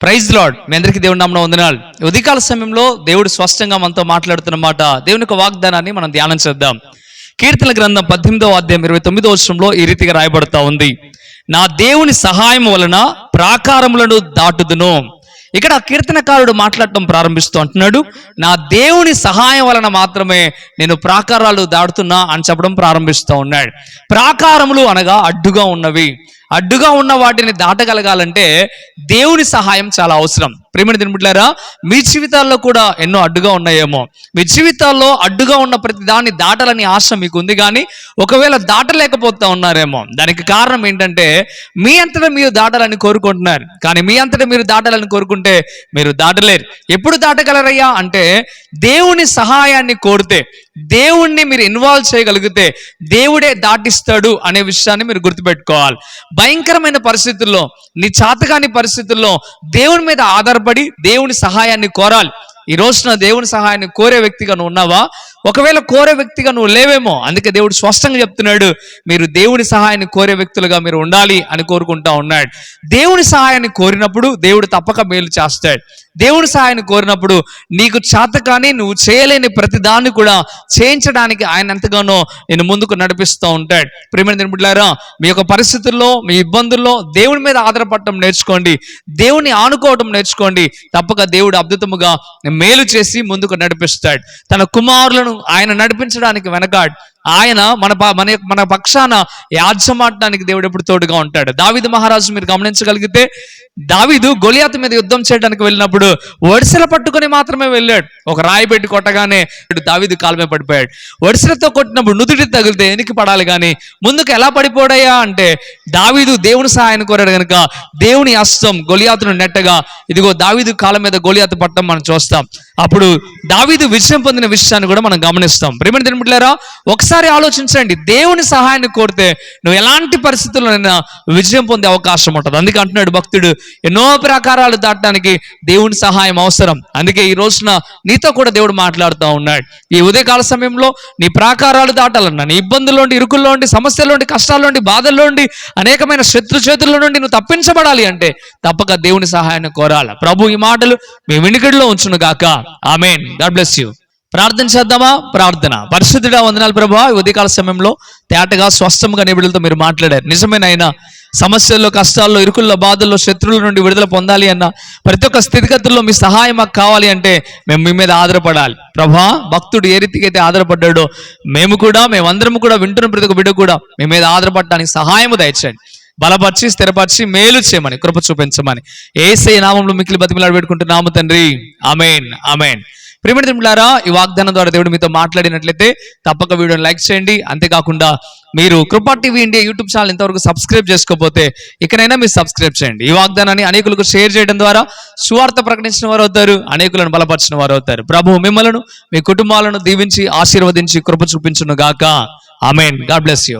Praise lord. మీ అందరికీ దేవుడి నామమున వందనాలు. ఉదయకాల సమయంలో దేవుడు స్పష్టంగా మనతో మాట్లాడుతున్న మాట, దేవుని యొక్క వాగ్దానాన్ని మనం ధ్యానం చేద్దాం. కీర్తన గ్రంథం 18వ అధ్యాయం 29వ వచనంలో ఈ రీతిగా రాయబడతా ఉంది, నా దేవుని సహాయం వలన ప్రాకారములను దాటుదును. ఇక్కడ కీర్తనకారుడు మాట్లాడటం ప్రారంభిస్తూ అంటున్నాడు, నా దేవుని సహాయం వలన మాత్రమే నేను ప్రాకారాలు దాటుతున్నా అని చెప్పడం ప్రారంభిస్తూ ఉన్నాడు. ప్రాకారములు అనగా అడ్డుగా ఉన్నవి. అడ్డుగా ఉన్న వాటిని దాటగలగాలంటే దేవుని సహాయం చాలా అవసరం. ప్రియమైన దినబిడ్డలారా, మీ జీవితాల్లో కూడా ఎన్నో అడ్డుగా ఉన్నాయేమో. మీ జీవితాల్లో అడ్డుగా ఉన్న ప్రతి దాన్ని దాటాలని ఆశ మీకు ఉంది, కానీ ఒకవేళ దాటలేకపోతా ఉన్నారేమో. దానికి కారణం ఏంటంటే మీ అంతటా మీరు దాటాలని కోరుకుంటున్నారు, కానీ మీ అంతటా మీరు దాటాలని కోరుకుంటే మీరు దాటలేరు. ఎప్పుడు దాటగలరయ్యా అంటే దేవుని సహాయాన్ని కోరితే, దేవుణ్ణి మీరు ఇన్వాల్వ్ చేయగలిగితే దేవుడే దాటిస్తాడు అనే విషయాన్ని మీరు గుర్తుపెట్టుకోవాలి. భయంకరమైన పరిస్థితుల్లో, నీ చాతకాని పరిస్థితుల్లో దేవుని మీద ఆధారపడి దేవుని సహాయాన్ని కోరాలి. ఈ రోజున దేవుని సహాయాన్ని కోరే వ్యక్తిగా నువ్వు ఉన్నావా? ఒకవేళ కోరే వ్యక్తిగా నువ్వు లేవేమో. అందుకే దేవుడు స్పష్టంగా చెప్తున్నాడు, మీరు దేవుని సహాయాన్ని కోరే వ్యక్తులుగా మీరు ఉండాలి అని కోరుకుంటా ఉన్నాడు. దేవుని సహాయాన్ని కోరినప్పుడు దేవుడు తప్పక మేలు చేస్తాడు. దేవుని సహాయాన్ని కోరినప్పుడు నీకు చేతకాని, నువ్వు చేయలేని ప్రతి దాన్ని కూడా చేయించడానికి ఆయన ఎంతగానో నేను ముందుకు నడిపిస్తూ ఉంటాడు. ప్రియమైన బిడ్డలారా, మీ యొక్క పరిస్థితుల్లో, మీ ఇబ్బందుల్లో దేవుని మీద ఆధారపడటం నేర్చుకోండి, దేవుని ఆనుకోవటం నేర్చుకోండి. తప్పక దేవుడు అద్భుతముగా మేలు చేసి ముందుకు నడిపిస్తాడు. తన కుమారులను ఆయన నడిపించడానికి వెనకాడు. ఆయన మన పక్షాన యాజ్యమాడటానికి దేవుడు ఎప్పుడు తోడుగా ఉంటాడు. దావీదు మహారాజు మీరు గమనించగలిగితే, దావీదు గొలియాతు మీద యుద్ధం చేయడానికి వెళ్ళినప్పుడు వడిసెల పట్టుకొని మాత్రమే వెళ్ళాడు. ఒక రాయి పెట్టి కొట్టగానే దావీదు కాలమే పడిపోయాడు. వడిసెలతో కొట్టినప్పుడు నుదుటి తగిలితే వెనక్కి పడాలి, కానీ ముందుకు ఎలా పడిపోయాయా అంటే దావీదు దేవుని సహాయాన్ని కోరాడు కనుక దేవుని హస్తం గొలియాతును నెట్టగా ఇదిగో దావీదు కాలం మీద గొలియాతు పట్టడం మనం చూస్తాం. అప్పుడు దావీదు విజయం పొందిన విషయాన్ని కూడా మనం గమనిస్తాం. ప్రియమైన దేవుని బిడ్డలారా, ఒకసారి ఆలోచించండి, దేవుని సహాయాన్ని కోరితే నువ్వు ఎలాంటి పరిస్థితుల్లోనైనా విజయం పొందే అవకాశం ఉంటుంది. అందుకే అంటున్నాడు భక్తుడు, ఎన్నో ప్రాకారాలు దాటడానికి దేవుని సహాయం అవసరం. అందుకే ఈ రోజున నీతో కూడా దేవుడు మాట్లాడుతూ ఉన్నాడు. ఈ ఉదయకాల సమయంలో నీ ప్రాకారాలు దాటాలన్నా, నీ ఇబ్బందుల్లోండి, ఇరుకుల్లోండి, సమస్యల్లోండి, కష్టాల్లోండి, బాధల్లోండి, అనేకమైన శత్రు చేతుల్లో నుండి నువ్వు తప్పించబడాలి అంటే తప్పక దేవుని సహాయాన్ని కోరాలి. ప్రభు ఈ మాటలు మీ వినికిడిలో ఉంచును గాక. ఆమేన్. God bless you. ప్రార్థన చేద్దామా? ప్రార్థన. పరిశుద్ధుడా, వందనాలు ప్రభువా. ఉదయకాల సమయంలో తేటగా స్పష్టంగా నిబిడలతో మీరు మాట్లాడారు. నిజమేనైనా సమస్యల్లో, కష్టాల్లో, ఇరుకుల్లో, బాధల్లో, శత్రువుల నుండి విడుదల పొందాలి అన్న ప్రతి ఒక్క స్థితిగతుల్లో మీ సహాయం మాకు కావాలి అంటే మేము మీ మీద ఆధారపడాలి. ప్రభా, భక్తుడు ఏ రీతికి అయితే ఆధారపడ్డాడో మేమందరం కూడా వింటున్న ప్రతి ఒక్క బిడ్డ కూడా మీ మీద ఆధారపడడానికి సహాయము దయచేయండి. బలపరిచి, స్థిరపరిచి, మేలు చేయమని, కృప చూపించమని యేసయ్య నామములో మిక్కిలి బతిమిలాడి పెట్టుకుంటున్నాము తండ్రి. ఆమేన్. ఆమేన్. ప్రియమైన దేవులారా, ఈ వాగ్దానం ద్వారా దేవుడు మీతో మాట్లాడినట్లయితే తప్పక వీడియోని లైక్ చేయండి. అంతేకాకుండా మీరు కృపా టీవీ ఇండియా యూట్యూబ్ ఛానల్ ఇంతవరకు సబ్స్క్రైబ్ చేసుకోకపోతే ఇకనైనా మీరు సబ్స్క్రైబ్ చేయండి. ఈ వాగ్దానాన్ని అనేకులకు షేర్ చేయడం ద్వారా సువార్త ప్రకటించిన వారు అవుతారు, అనేకులను బలపరిచిన వారు అవుతారు. ప్రభువు మిమ్మలను, మీ కుటుంబాలను దీవించి ఆశీర్వదించి కృప చూపించును గాక. ఆమేన్. God bless you.